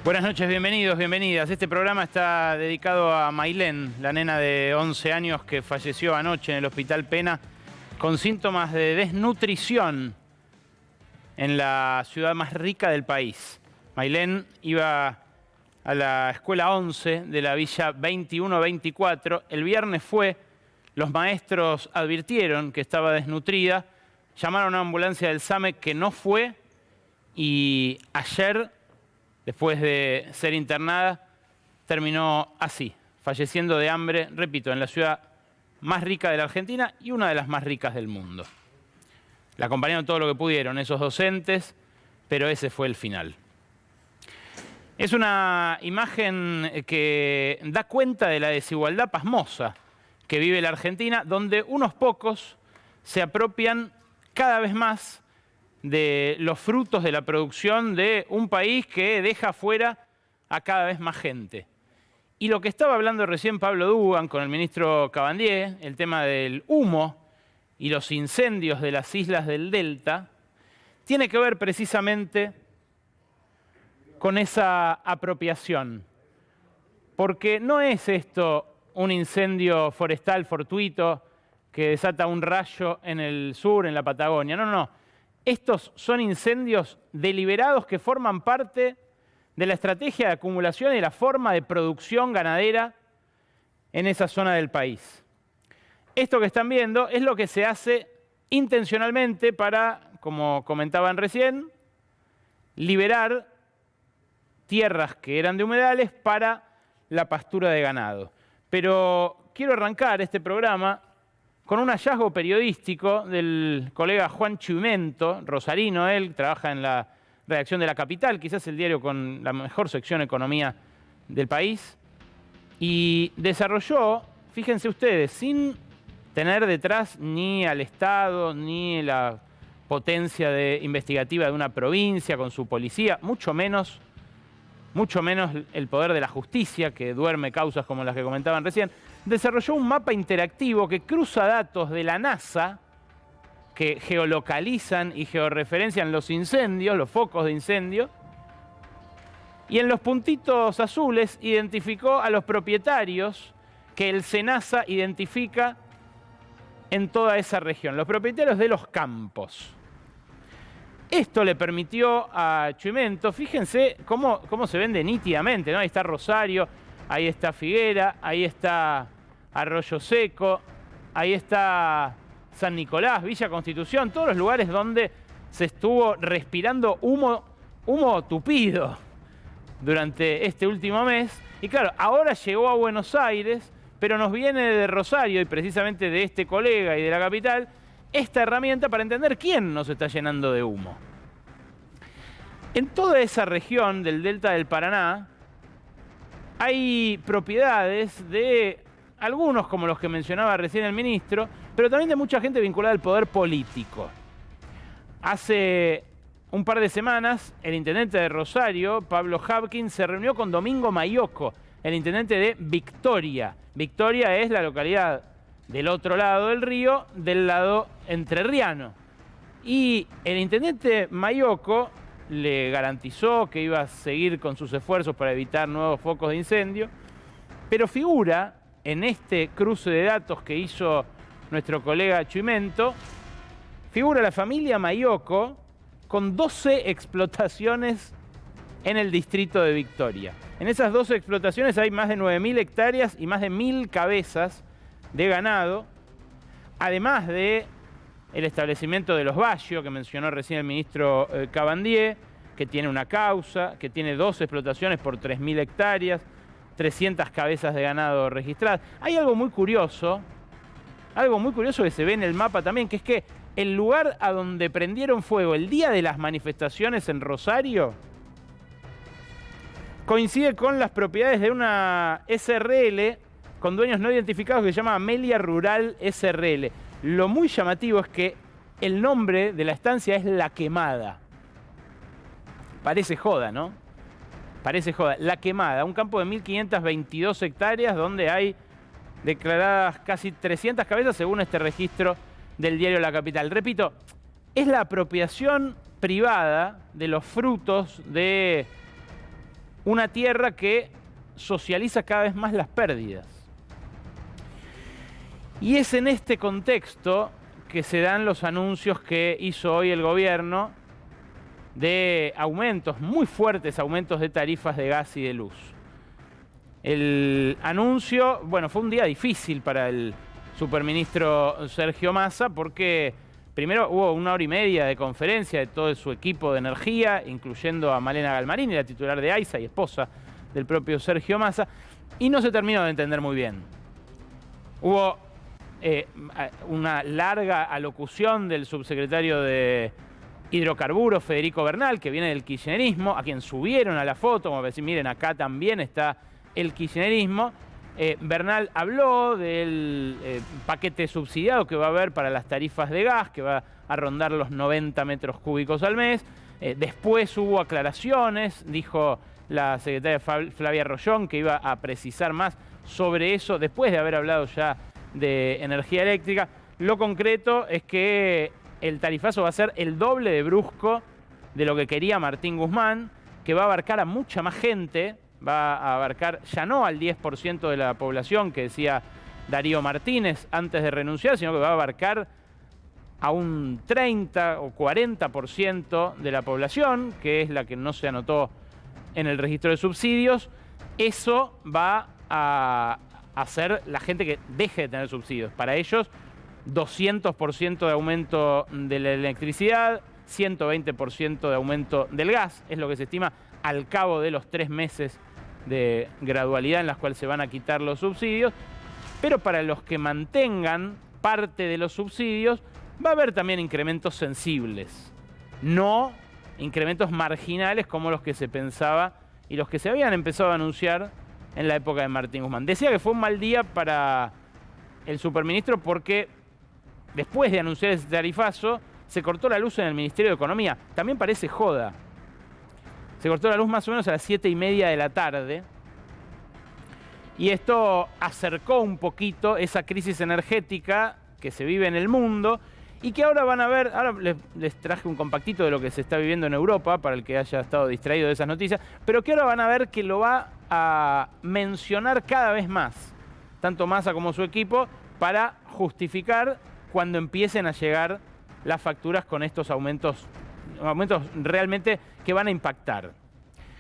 Buenas noches, bienvenidos, bienvenidas. Este programa está dedicado a Mailén, la nena de 11 años que falleció anoche en el Hospital Pena con síntomas de desnutrición en la ciudad más rica del país. Mailén iba a la escuela 11 de la Villa 21-24. El viernes los maestros advirtieron que estaba desnutrida, llamaron a una ambulancia del SAME que no fue y ayer, después de ser internada, terminó así, falleciendo de hambre, repito, en la ciudad más rica de la Argentina y una de las más ricas del mundo. La acompañaron todo lo que pudieron esos docentes, pero ese fue el final. Es una imagen que da cuenta de la desigualdad pasmosa que vive la Argentina, donde unos pocos se apropian cada vez más de los frutos de la producción de un país que deja fuera a cada vez más gente. Y lo que estaba hablando recién Pablo Dugan con el ministro Cabandier, el tema del humo y los incendios de las islas del Delta, tiene que ver precisamente con esa apropiación. Porque no es esto un incendio forestal fortuito que desata un rayo en el sur, en la Patagonia. No, no. Estos son incendios deliberados que forman parte de la estrategia de acumulación y la forma de producción ganadera en esa zona del país. Esto que están viendo es lo que se hace intencionalmente para, como comentaban recién, liberar tierras que eran de humedales para la pastura de ganado. Pero quiero arrancar este programa con un hallazgo periodístico del colega Juan Chimento, rosarino, él trabaja en la redacción de La Capital, quizás el diario con la mejor sección economía del país, y desarrolló, fíjense ustedes, sin tener detrás ni al Estado, ni la potencia investigativa de una provincia con su policía, mucho menos el poder de la justicia, que duerme causas como las que comentaban recién, desarrolló un mapa interactivo que cruza datos de la NASA, que geolocalizan y georreferencian los incendios, los focos de incendio, y en los puntitos azules identificó a los propietarios que el SENASA identifica en toda esa región, los propietarios de los campos. Esto le permitió a Chimento, fíjense cómo se vende nítidamente, ¿no? Ahí está Rosario, ahí está Figuera, ahí está Arroyo Seco, ahí está San Nicolás, Villa Constitución, todos los lugares donde se estuvo respirando humo tupido durante este último mes. Y claro, ahora llegó a Buenos Aires, pero nos viene de Rosario y precisamente de este colega y de La Capital, esta herramienta para entender quién nos está llenando de humo. En toda esa región del Delta del Paraná hay propiedades de algunos como los que mencionaba recién el ministro, pero también de mucha gente vinculada al poder político. Hace un par de semanas, el intendente de Rosario, Pablo Habkin, se reunió con Domingo Maioco, el intendente de Victoria. Victoria es la localidad del otro lado del río, del lado entrerriano. Y el intendente Maioco le garantizó que iba a seguir con sus esfuerzos para evitar nuevos focos de incendio, pero figura en este cruce de datos que hizo nuestro colega Chimento, figura la familia Maioco con 12 explotaciones en el distrito de Victoria. En esas 12 explotaciones hay más de 9.000 hectáreas y más de 1.000 cabezas de ganado, además de el establecimiento de los Baggio, que mencionó recién el ministro Cabandier, que tiene una causa, que tiene 2 explotaciones por 3.000 hectáreas, 300 cabezas de ganado registradas. Hay algo muy curioso que se ve en el mapa también, que es que el lugar a donde prendieron fuego el día de las manifestaciones en Rosario coincide con las propiedades de una SRL con dueños no identificados que se llama Amelia Rural SRL. Lo muy llamativo es que el nombre de la estancia es La Quemada. Parece joda, ¿no? Parece joda. La Quemada, un campo de 1.522 hectáreas donde hay declaradas casi 300 cabezas según este registro del diario La Capital. Repito, es la apropiación privada de los frutos de una tierra que socializa cada vez más las pérdidas. Y es en este contexto que se dan los anuncios que hizo hoy el gobierno de aumentos, muy fuertes aumentos de tarifas de gas y de luz. El anuncio, bueno, fue un día difícil para el superministro Sergio Massa porque primero hubo 1 hora y media de conferencia de todo su equipo de energía, incluyendo a Malena Galmarini, la titular de AISA y esposa del propio Sergio Massa, y no se terminó de entender muy bien. Hubo una larga alocución del subsecretario de Hidrocarburos, Federico Bernal, que viene del kirchnerismo, a quien subieron a la foto, como para decir, miren, acá también está el kirchnerismo. Bernal habló del paquete subsidiado que va a haber para las tarifas de gas, que va a rondar los 90 metros cúbicos al mes. Después hubo aclaraciones, dijo la secretaria Flavia Rollón que iba a precisar más sobre eso, después de haber hablado ya de energía eléctrica. Lo concreto es que el tarifazo va a ser el doble de brusco de lo que quería Martín Guzmán, que va a abarcar a mucha más gente, va a abarcar ya no al 10% de la población que decía Darío Martínez antes de renunciar, sino que va a abarcar a un 30 o 40% de la población, que es la que no se anotó en el registro de subsidios. Eso va a hacer la gente que deje de tener subsidios. Para ellos, 200% de aumento de la electricidad, 120% de aumento del gas, es lo que se estima al cabo de los 3 meses de gradualidad en las cuales se van a quitar los subsidios. Pero para los que mantengan parte de los subsidios, va a haber también incrementos sensibles, no incrementos marginales como los que se pensaba y los que se habían empezado a anunciar en la época de Martín Guzmán. Decía que fue un mal día para el superministro porque después de anunciar ese tarifazo se cortó la luz en el Ministerio de Economía. También parece joda. Se cortó la luz más o menos a las 7:30 de la tarde. Y esto acercó un poquito esa crisis energética que se vive en el mundo y que ahora van a ver, ahora les traje un compactito de lo que se está viviendo en Europa para el que haya estado distraído de esas noticias, pero que ahora van a ver que lo va a mencionar cada vez más, tanto Massa como su equipo, para justificar cuando empiecen a llegar las facturas con estos aumentos realmente que van a impactar.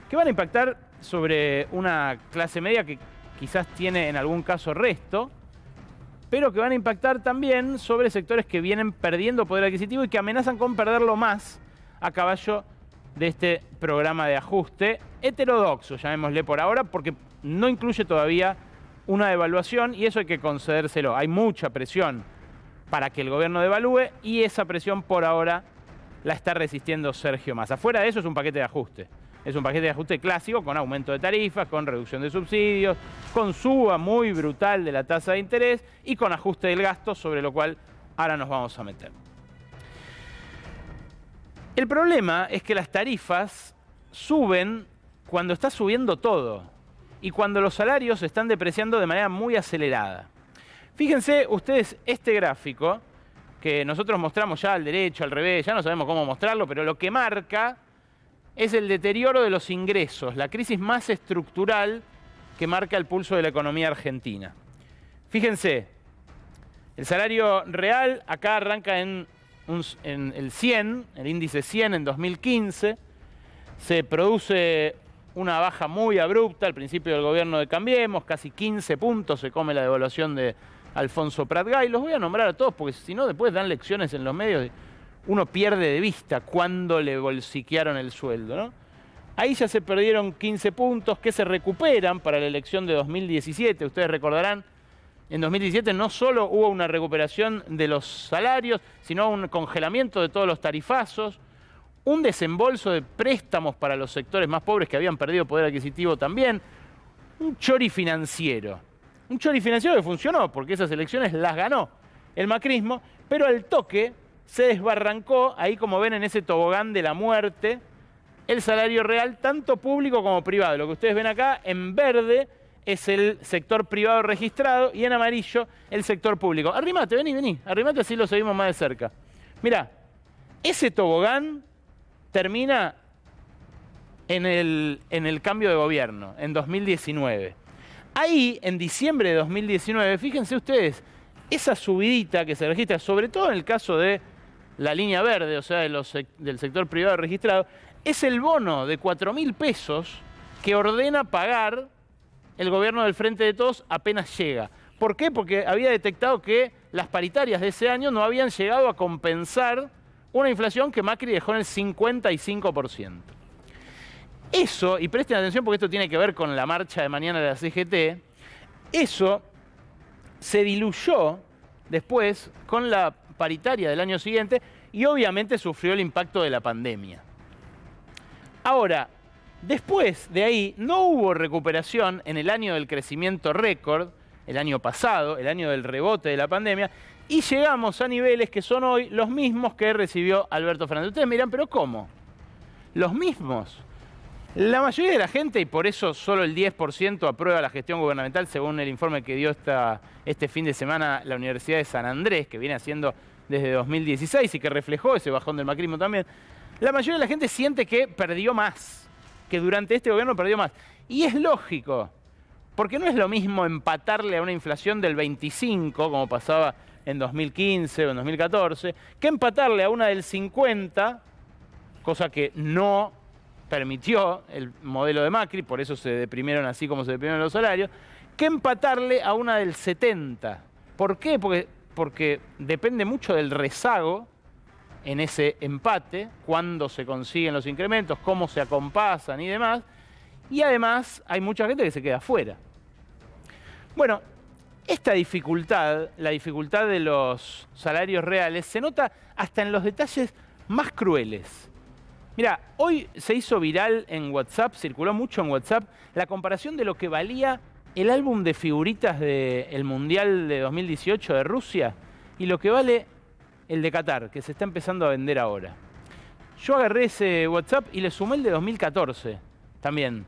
Que van a impactar sobre una clase media que quizás tiene en algún caso resto, pero que van a impactar también sobre sectores que vienen perdiendo poder adquisitivo y que amenazan con perderlo más a caballo de este programa de ajuste heterodoxo, llamémosle por ahora, porque no incluye todavía una devaluación y eso hay que concedérselo. Hay mucha presión para que el gobierno devalúe y esa presión por ahora la está resistiendo Sergio Massa. Fuera de eso es un paquete de ajuste. Es un paquete de ajuste clásico con aumento de tarifas, con reducción de subsidios, con suba muy brutal de la tasa de interés y con ajuste del gasto, sobre lo cual ahora nos vamos a meter. El problema es que las tarifas suben cuando está subiendo todo y cuando los salarios se están depreciando de manera muy acelerada. Fíjense ustedes este gráfico que nosotros mostramos ya al derecho, al revés, ya no sabemos cómo mostrarlo, pero lo que marca es el deterioro de los ingresos, la crisis más estructural que marca el pulso de la economía argentina. Fíjense, el salario real acá arranca en el 100, el índice 100 en 2015, se produce una baja muy abrupta al principio del gobierno de Cambiemos, casi 15 puntos se come la devaluación de Alfonso Prat-Gay. Los voy a nombrar a todos porque si no después dan lecciones en los medios. Uno pierde de vista cuándo le bolsiquearon el sueldo, ¿no? Ahí ya se perdieron 15 puntos que se recuperan para la elección de 2017. Ustedes recordarán, en 2017 no solo hubo una recuperación de los salarios, sino un congelamiento de todos los tarifazos, un desembolso de préstamos para los sectores más pobres que habían perdido poder adquisitivo también, un chori financiero. Un chori financiero que funcionó porque esas elecciones las ganó el macrismo, pero al toque se desbarrancó, ahí como ven en ese tobogán de la muerte, el salario real, tanto público como privado. Lo que ustedes ven acá en verde es el sector privado registrado y en amarillo el sector público. Arrimate, vení, arrimate así lo seguimos más de cerca. Mirá, ese tobogán termina en el cambio de gobierno, en 2019. Ahí, en diciembre de 2019, fíjense ustedes, esa subidita que se registra, sobre todo en el caso de la línea verde, o sea, del sector privado registrado, es el bono de 4.000 pesos que ordena pagar el gobierno del Frente de Todos apenas llega. ¿Por qué? Porque había detectado que las paritarias de ese año no habían llegado a compensar una inflación que Macri dejó en el 55%. Eso, y presten atención porque esto tiene que ver con la marcha de mañana de la CGT, eso se diluyó después con la paritaria del año siguiente y obviamente sufrió el impacto de la pandemia. Ahora, después de ahí no hubo recuperación en el año del crecimiento récord, el año pasado, el año del rebote de la pandemia, y llegamos a niveles que son hoy los mismos que recibió Alberto Fernández. Ustedes me dirán, ¿pero cómo? Los mismos. La mayoría de la gente, y por eso solo el 10% aprueba la gestión gubernamental, según el informe que dio este fin de semana la Universidad de San Andrés, que viene haciendo desde 2016 y que reflejó ese bajón del macrismo también, la mayoría de la gente siente que perdió más, que durante este gobierno perdió más. Y es lógico, porque no es lo mismo empatarle a una inflación del 25, como pasaba en 2015 o en 2014, que empatarle a una del 50, cosa que no permitió el modelo de Macri, por eso se deprimieron así como se deprimieron los salarios, que empatarle a una del 70. ¿Por qué? Porque depende mucho del rezago en ese empate, cuándo se consiguen los incrementos, cómo se acompasan y demás, y además hay mucha gente que se queda fuera. Bueno, esta dificultad, la dificultad de los salarios reales, se nota hasta en los detalles más crueles. Mirá, hoy se hizo viral en WhatsApp, circuló mucho en WhatsApp, la comparación de lo que valía el álbum de figuritas del Mundial de 2018 de Rusia y lo que vale el de Qatar, que se está empezando a vender ahora. Yo agarré ese WhatsApp y le sumé el de 2014 también,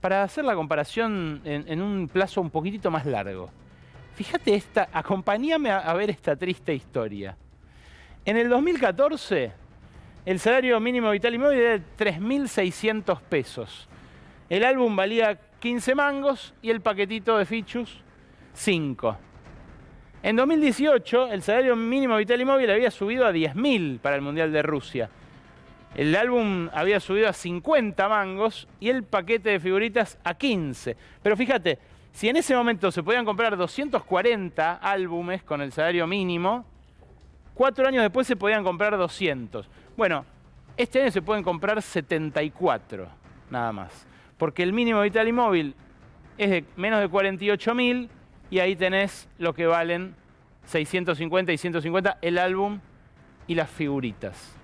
para hacer la comparación en un plazo un poquitito más largo. Fíjate acompáñame a ver esta triste historia. En el 2014... el salario mínimo vital y móvil era de 3.600 pesos. El álbum valía 15 mangos y el paquetito de fichus 5. En 2018, el salario mínimo vital y móvil había subido a 10.000 para el Mundial de Rusia. El álbum había subido a 50 mangos y el paquete de figuritas a 15. Pero fíjate, si en ese momento se podían comprar 240 álbumes con el salario mínimo, 4 años después se podían comprar 200. Bueno, este año se pueden comprar 74, nada más. Porque el mínimo vital y móvil es de menos de 48.000 y ahí tenés lo que valen 650 y 150 el álbum y las figuritas.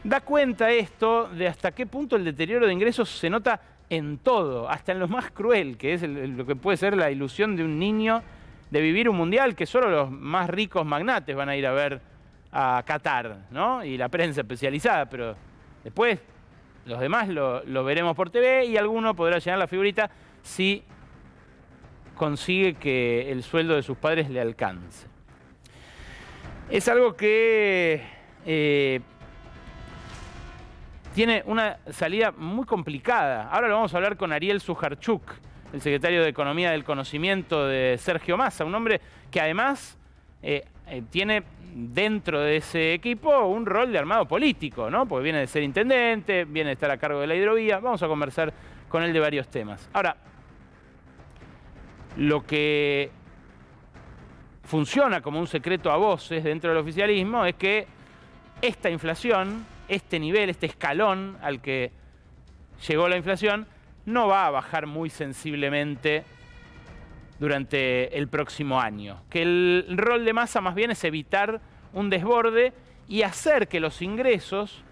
Da cuenta esto de hasta qué punto el deterioro de ingresos se nota en todo, hasta en lo más cruel, que es lo que puede ser la ilusión de un niño de vivir un mundial que solo los más ricos magnates van a ir a ver a Qatar, ¿no? Y la prensa especializada, pero después los demás lo veremos por TV y alguno podrá llenar la figurita si consigue que el sueldo de sus padres le alcance. Es algo que tiene una salida muy complicada. Ahora lo vamos a hablar con Ariel Sujarchuk, el secretario de Economía del Conocimiento de Sergio Massa, un hombre que además tiene dentro de ese equipo un rol de armado político, ¿no? Porque viene de ser intendente, viene de estar a cargo de la hidrovía. Vamos a conversar con él de varios temas. Ahora, lo que funciona como un secreto a voces dentro del oficialismo es que esta inflación, este nivel, este escalón al que llegó la inflación, no va a bajar muy sensiblemente durante el próximo año. Que el rol de Massa más bien es evitar un desborde y hacer que los ingresos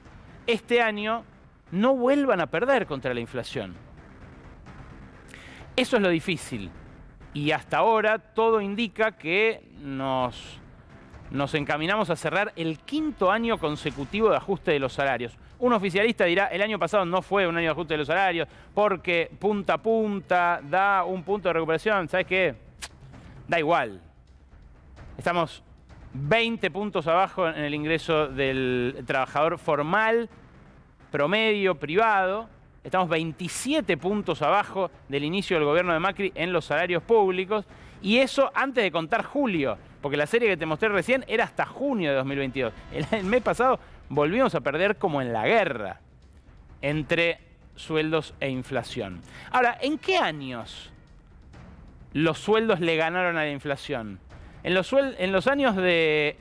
este año no vuelvan a perder contra la inflación. Eso es lo difícil. Y hasta ahora todo indica que nos encaminamos a cerrar el 5º año consecutivo de ajuste de los salarios. Un oficialista dirá, el año pasado no fue un año de ajuste de los salarios porque punta a punta da un punto de recuperación. ¿Sabes qué? Da igual. Estamos 20 puntos abajo en el ingreso del trabajador formal, promedio, privado, estamos 27 puntos abajo del inicio del gobierno de Macri en los salarios públicos, y eso antes de contar julio, porque la serie que te mostré recién era hasta junio de 2022. El mes pasado volvimos a perder como en la guerra entre sueldos e inflación. Ahora, ¿en qué años los sueldos le ganaron a la inflación? En los años de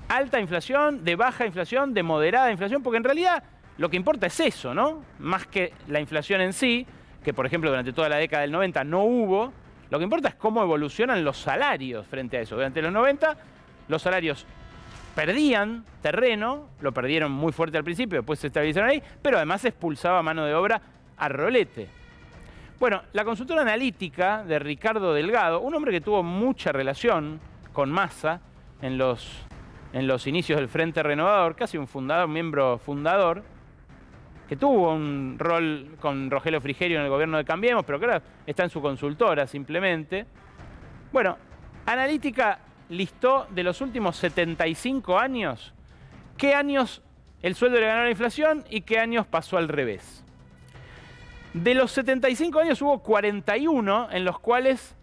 alta inflación, de baja inflación, de moderada inflación, porque en realidad lo que importa es eso, ¿no? Más que la inflación en sí, que por ejemplo durante toda la década del 90 no hubo, lo que importa es cómo evolucionan los salarios frente a eso. Durante los 90 los salarios perdían terreno, lo perdieron muy fuerte al principio, después se estabilizaron ahí, pero además se expulsaba mano de obra a rolete. Bueno, la consultora analítica de Ricardo Delgado, un hombre que tuvo mucha relación con Massa en los inicios del Frente Renovador, casi un miembro fundador, que tuvo un rol con Rogelio Frigerio en el gobierno de Cambiemos, pero que ahora está en su consultora simplemente. Bueno, Analítica listó de los últimos 75 años qué años el sueldo le ganó a la inflación y qué años pasó al revés. De los 75 años hubo 41 en los cuales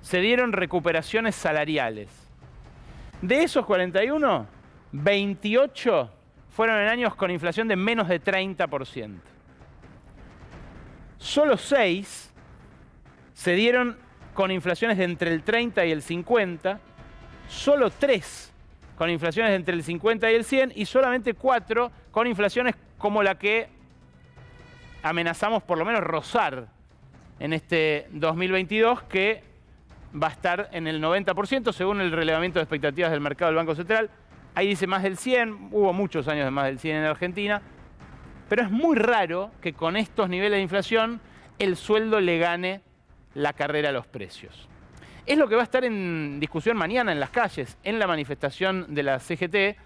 se dieron recuperaciones salariales. De esos 41, 28 fueron en años con inflación de menos de 30%. Solo 6 se dieron con inflaciones de entre el 30 y el 50, solo 3 con inflaciones de entre el 50 y el 100 y solamente 4 con inflaciones como la que amenazamos por lo menos rozar en este 2022, que va a estar en el 90% según el relevamiento de expectativas del mercado del Banco Central. Ahí dice más del 100, hubo muchos años de más del 100 en Argentina, pero es muy raro que con estos niveles de inflación el sueldo le gane la carrera a los precios. Es lo que va a estar en discusión mañana en las calles, en la manifestación de la CGT,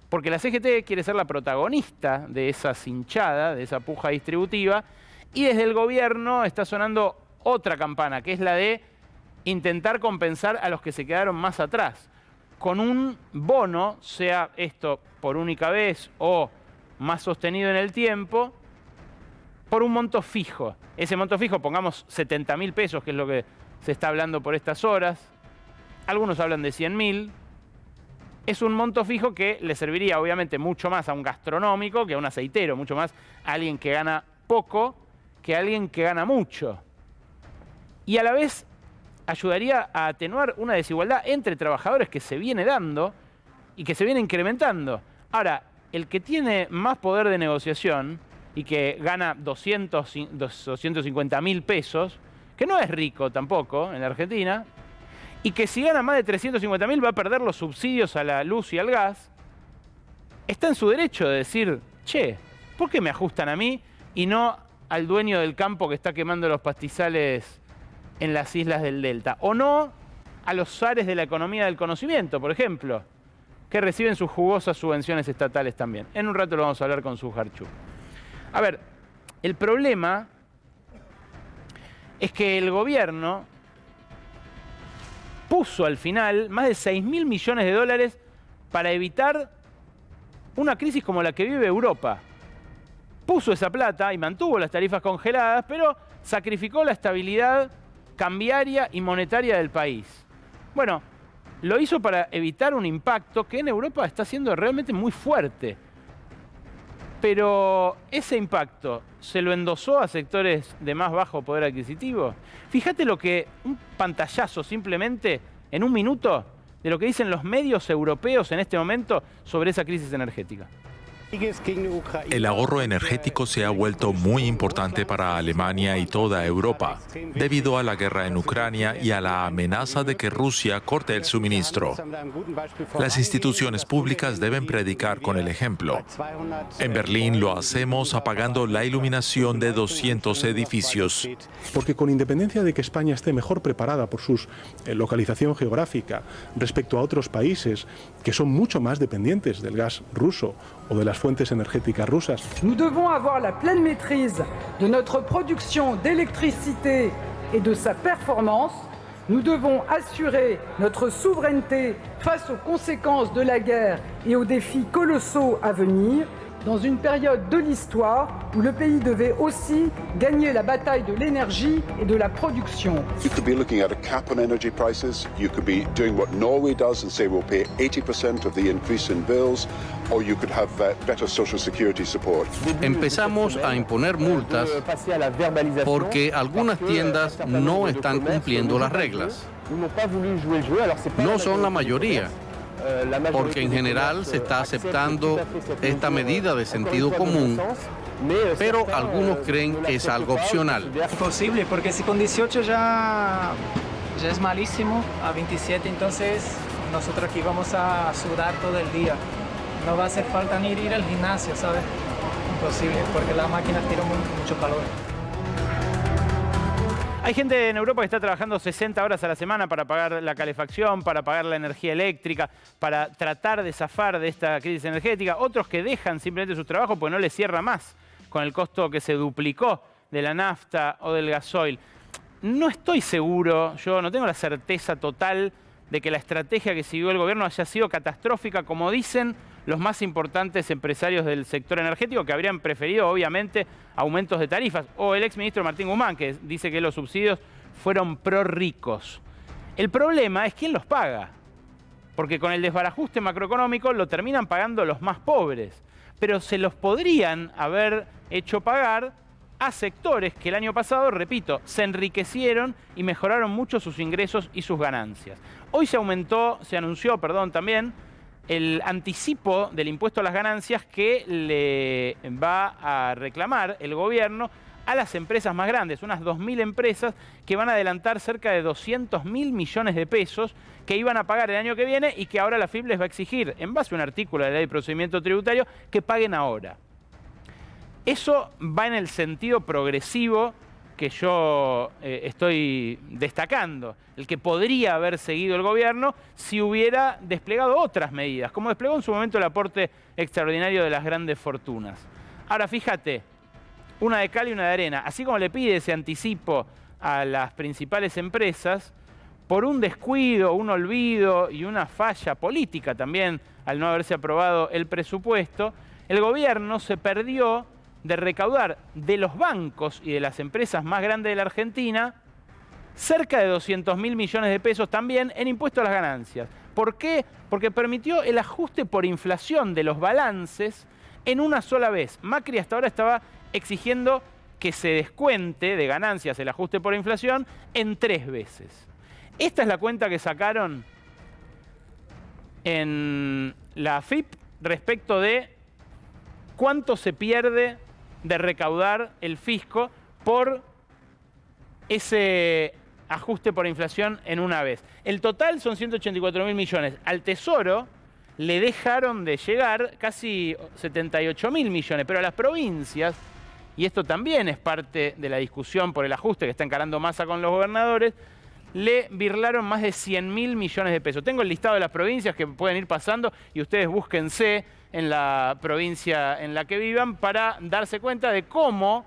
porque la CGT quiere ser la protagonista de esa cinchada, de esa puja distributiva, y desde el gobierno está sonando otra campana, que es la de intentar compensar a los que se quedaron más atrás, con un bono, sea esto por única vez o más sostenido en el tiempo, por un monto fijo. Ese monto fijo, pongamos 70.000 pesos, que es lo que se está hablando por estas horas. Algunos hablan de 100.000. Es un monto fijo que le serviría obviamente mucho más a un gastronómico que a un aceitero, mucho más a alguien que gana poco que a alguien que gana mucho. Y a la vez ayudaría a atenuar una desigualdad entre trabajadores que se viene dando y que se viene incrementando. Ahora, el que tiene más poder de negociación y que gana 250.000 pesos, que no es rico tampoco en la Argentina, y que si gana más de 350.000 va a perder los subsidios a la luz y al gas, está en su derecho de decir, che, ¿por qué me ajustan a mí y no al dueño del campo que está quemando los pastizales en las islas del Delta? O no a los zares de la economía del conocimiento, por ejemplo, que reciben sus jugosas subvenciones estatales también. En un rato lo vamos a hablar con Sujarchu. A ver, el problema es que el gobierno puso al final más de 6.000 millones de dólares para evitar una crisis como la que vive Europa. Puso esa plata y mantuvo las tarifas congeladas, pero sacrificó la estabilidad cambiaria y monetaria del país. Bueno, lo hizo para evitar un impacto que en Europa está siendo realmente muy fuerte. Pero ese impacto se lo endosó a sectores de más bajo poder adquisitivo. Fíjate lo que un pantallazo simplemente en un minuto de lo que dicen los medios europeos en este momento sobre esa crisis energética. El ahorro energético se ha vuelto muy importante para Alemania y toda Europa, debido a la guerra en Ucrania y a la amenaza de que Rusia corte el suministro. Las instituciones públicas deben predicar con el ejemplo. En Berlín lo hacemos apagando la iluminación de 200 edificios. Porque con independencia de que España esté mejor preparada por su localización geográfica respecto a otros países que son mucho más dependientes del gas ruso o de las fuentes energéticas rusas. Nous devons avoir la pleine maîtrise de notre production d'électricité et de sa performance. Nous devons assurer notre souveraineté face aux conséquences de la guerre et aux défis colossaux à venir. dans une période de l'histoire où le pays devait aussi gagner la bataille de l'énergie et de la production. You could be looking at a cap on energy prices, you could be doing what Norway does and say we'll pay 80% of the increase in bills, or you could have better social security support. Empezamos a imponer multas porque algunas tiendas no están cumpliendo las reglas. No son la mayoría, porque en general se está aceptando esta medida de sentido común, pero algunos creen que es algo opcional. Imposible, porque si con 18 ya es malísimo, a 27 entonces nosotros aquí vamos a sudar todo el día. No va a hacer falta ni ir al gimnasio, ¿sabes? Imposible, porque las máquinas tiran mucho calor. Hay gente en Europa que está trabajando 60 horas a la semana para pagar la calefacción, para pagar la energía eléctrica, para tratar de zafar de esta crisis energética. Otros que dejan simplemente su trabajo porque no les cierra más con el costo que se duplicó de la nafta o del gasoil. No estoy seguro, yo no tengo la certeza total de que la estrategia que siguió el gobierno haya sido catastrófica, como dicen los más importantes empresarios del sector energético, que habrían preferido, obviamente, aumentos de tarifas. O el exministro Martín Guzmán, que dice que los subsidios fueron pro-ricos. El problema es quién los paga. Porque con el desbarajuste macroeconómico lo terminan pagando los más pobres. Pero se los podrían haber hecho pagar a sectores que el año pasado, repito, se enriquecieron y mejoraron mucho sus ingresos y sus ganancias. Hoy se anunció también, el anticipo del impuesto a las ganancias que le va a reclamar el gobierno a las empresas más grandes, unas 2.000 empresas que van a adelantar cerca de 200.000 millones de pesos que iban a pagar el año que viene y que ahora la FIP les va a exigir, en base a un artículo de la Ley de Procedimiento Tributario, que paguen ahora. Eso va en el sentido progresivo que yo estoy destacando, el que podría haber seguido el gobierno si hubiera desplegado otras medidas, como desplegó en su momento el aporte extraordinario de las grandes fortunas. Ahora, fíjate, una de cal y una de arena. Así como le pide ese anticipo a las principales empresas, por un descuido, un olvido y una falla política también, al no haberse aprobado el presupuesto, el gobierno se perdió de recaudar de los bancos y de las empresas más grandes de la Argentina cerca de 200.000 millones de pesos también en impuesto a las ganancias. ¿Por qué? Porque permitió el ajuste por inflación de los balances en una sola vez. Macri hasta ahora estaba exigiendo que se descuente de ganancias el ajuste por inflación en 3 veces. Esta es la cuenta que sacaron en la AFIP respecto de cuánto se pierde de recaudar el fisco por ese ajuste por inflación en una vez. El total son 184.000 millones. Al Tesoro le dejaron de llegar casi 78.000 millones, pero a las provincias, y esto también es parte de la discusión por el ajuste que está encarando Massa con los gobernadores, le birlaron más de 100.000 millones de pesos. Tengo el listado de las provincias que pueden ir pasando y ustedes búsquense en la provincia en la que vivan para darse cuenta de cómo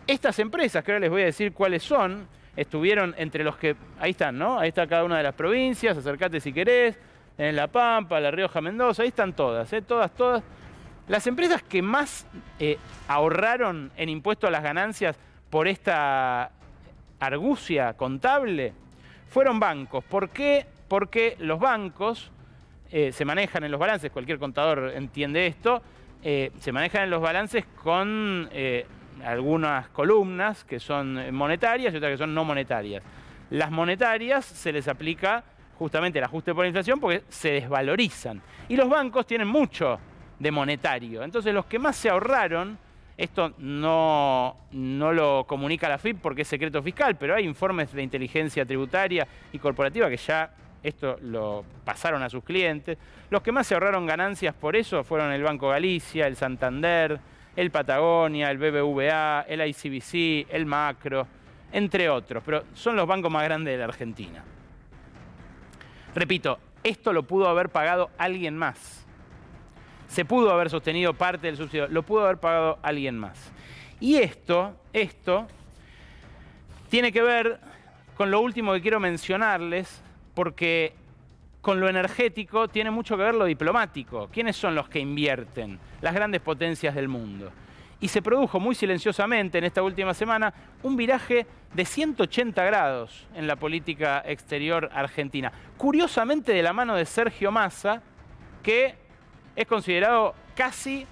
estas empresas, que ahora les voy a decir cuáles son, estuvieron entre los que, ahí están, ¿no? Ahí está cada una de las provincias, acércate si querés, en La Pampa, La Rioja, Mendoza, ahí están todas, todas. Las empresas que más ahorraron en impuesto a las ganancias por esta argucia contable fueron bancos. ¿Por qué? Porque los bancos se manejan en los balances, cualquier contador entiende esto, se manejan en los balances con algunas columnas que son monetarias y otras que son no monetarias. Las monetarias se les aplica justamente el ajuste por inflación porque se desvalorizan. Y los bancos tienen mucho de monetario. Entonces los que más se ahorraron, esto no lo comunica la FIP porque es secreto fiscal, pero hay informes de inteligencia tributaria y corporativa que ya esto lo pasaron a sus clientes. Los que más se ahorraron ganancias por eso fueron el Banco Galicia, el Santander, el Patagonia, el BBVA, el ICBC, el Macro, entre otros. Pero son los bancos más grandes de la Argentina. Repito, esto lo pudo haber pagado alguien más. Se pudo haber sostenido parte del subsidio, lo pudo haber pagado alguien más. Y esto tiene que ver con lo último que quiero mencionarles, porque con lo energético tiene mucho que ver lo diplomático. ¿Quiénes son los que invierten? Las grandes potencias del mundo. Y se produjo muy silenciosamente en esta última semana un viraje de 180 grados en la política exterior argentina. Curiosamente de la mano de Sergio Massa, que es considerado casi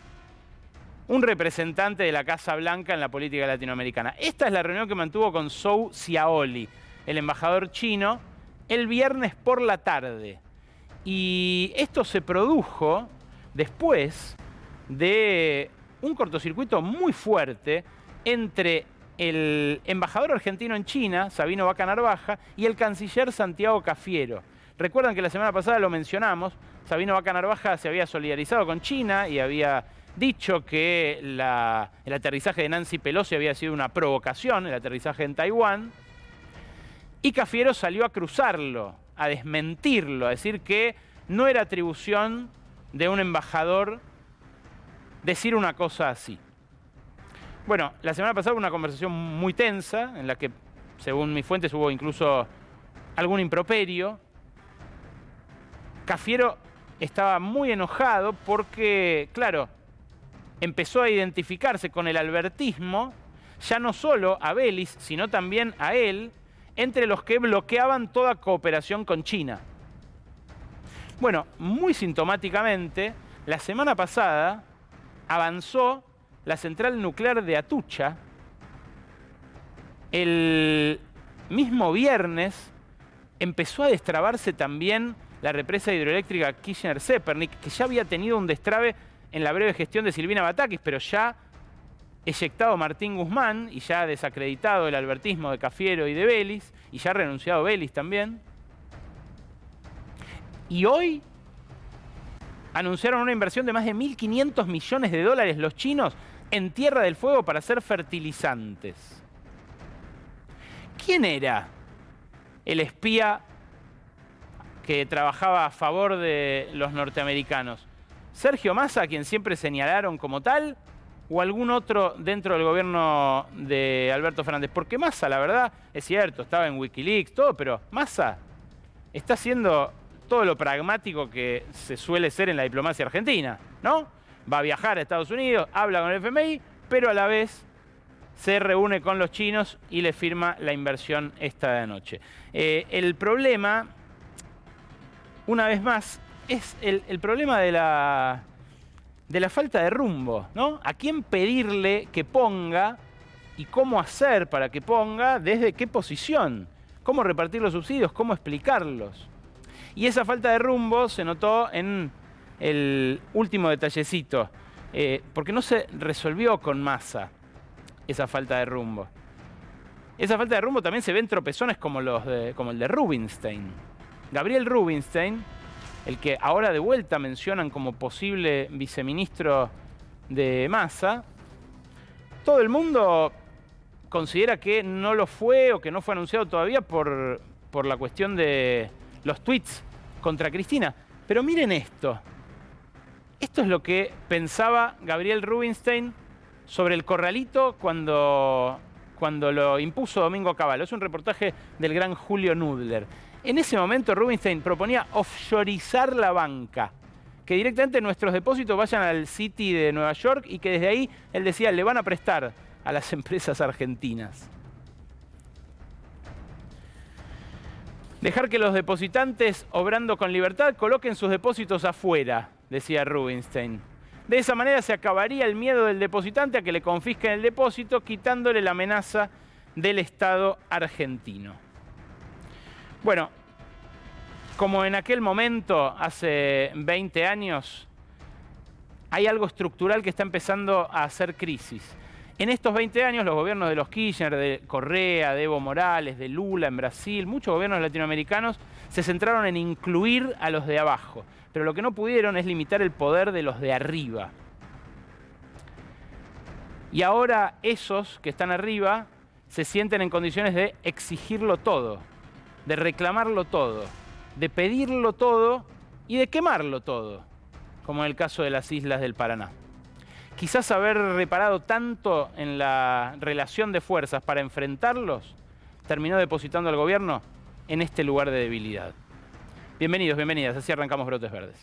un representante de la Casa Blanca en la política latinoamericana. Esta es la reunión que mantuvo con Zhou Xiaoli, el embajador chino, el viernes por la tarde. Y esto se produjo después de un cortocircuito muy fuerte entre el embajador argentino en China, Sabino Vaca Narvaja, y el canciller Santiago Cafiero. Recuerdan que la semana pasada lo mencionamos, Sabino Vaca Narvaja se había solidarizado con China y había dicho que el aterrizaje de Nancy Pelosi había sido una provocación, el aterrizaje en Taiwán, y Cafiero salió a cruzarlo, a desmentirlo, a decir que no era atribución de un embajador decir una cosa así. Bueno, la semana pasada hubo una conversación muy tensa, en la que, según mis fuentes, hubo incluso algún improperio. Cafiero estaba muy enojado porque, claro, empezó a identificarse con el albertismo, ya no solo a Belis, sino también a él, entre los que bloqueaban toda cooperación con China. Bueno, muy sintomáticamente, la semana pasada avanzó la central nuclear de Atucha. El mismo viernes empezó a destrabarse también la represa hidroeléctrica Kirchner-Zepernik, que ya había tenido un destrabe en la breve gestión de Silvina Batakis, pero ya eyectado Martín Guzmán y ya desacreditado el albertismo de Cafiero y de Belis, y ya renunciado Belis también. Y hoy anunciaron una inversión de más de 1.500 millones de dólares los chinos en Tierra del Fuego para hacer fertilizantes. ¿Quién era el espía que trabajaba a favor de los norteamericanos? ¿Sergio Massa, a quien siempre señalaron como tal, o algún otro dentro del gobierno de Alberto Fernández? Porque Massa, la verdad, es cierto, estaba en Wikileaks, todo, pero Massa está haciendo todo lo pragmático que se suele ser en la diplomacia argentina, ¿no? Va a viajar a Estados Unidos, habla con el FMI, pero a la vez se reúne con los chinos y le firma la inversión esta de anoche. El problema, una vez más, es el problema de la falta de rumbo, ¿no? ¿A quién pedirle que ponga y cómo hacer para que ponga, desde qué posición? ¿Cómo repartir los subsidios? ¿Cómo explicarlos? Y esa falta de rumbo se notó en el último detallecito, porque no se resolvió con Massa esa falta de rumbo. Esa falta de rumbo también se ve en tropezones como el de Rubinstein. Gabriel Rubinstein, el que ahora de vuelta mencionan como posible viceministro de Massa, todo el mundo considera que no lo fue o que no fue anunciado todavía por la cuestión de los tweets contra Cristina. Pero miren esto. Esto es lo que pensaba Gabriel Rubinstein sobre el corralito cuando lo impuso Domingo Cavallo. Es un reportaje del gran Julio Nudler. En ese momento Rubinstein proponía offshoreizar la banca, que directamente nuestros depósitos vayan al Citi de Nueva York y que desde ahí, él decía, le van a prestar a las empresas argentinas. Dejar que los depositantes, obrando con libertad, coloquen sus depósitos afuera, decía Rubinstein. De esa manera se acabaría el miedo del depositante a que le confisquen el depósito, quitándole la amenaza del Estado argentino. Bueno, como en aquel momento, hace 20 años, hay algo estructural que está empezando a hacer crisis. En estos 20 años, los gobiernos de los Kirchner, de Correa, de Evo Morales, de Lula en Brasil, muchos gobiernos latinoamericanos se centraron en incluir a los de abajo, pero lo que no pudieron es limitar el poder de los de arriba. Y ahora esos que están arriba se sienten en condiciones de exigirlo todo, de reclamarlo todo, de pedirlo todo y de quemarlo todo, como en el caso de las islas del Paraná. Quizás haber reparado tanto en la relación de fuerzas para enfrentarlos terminó depositando al gobierno en este lugar de debilidad. Bienvenidos, bienvenidas. Así arrancamos Brotes Verdes.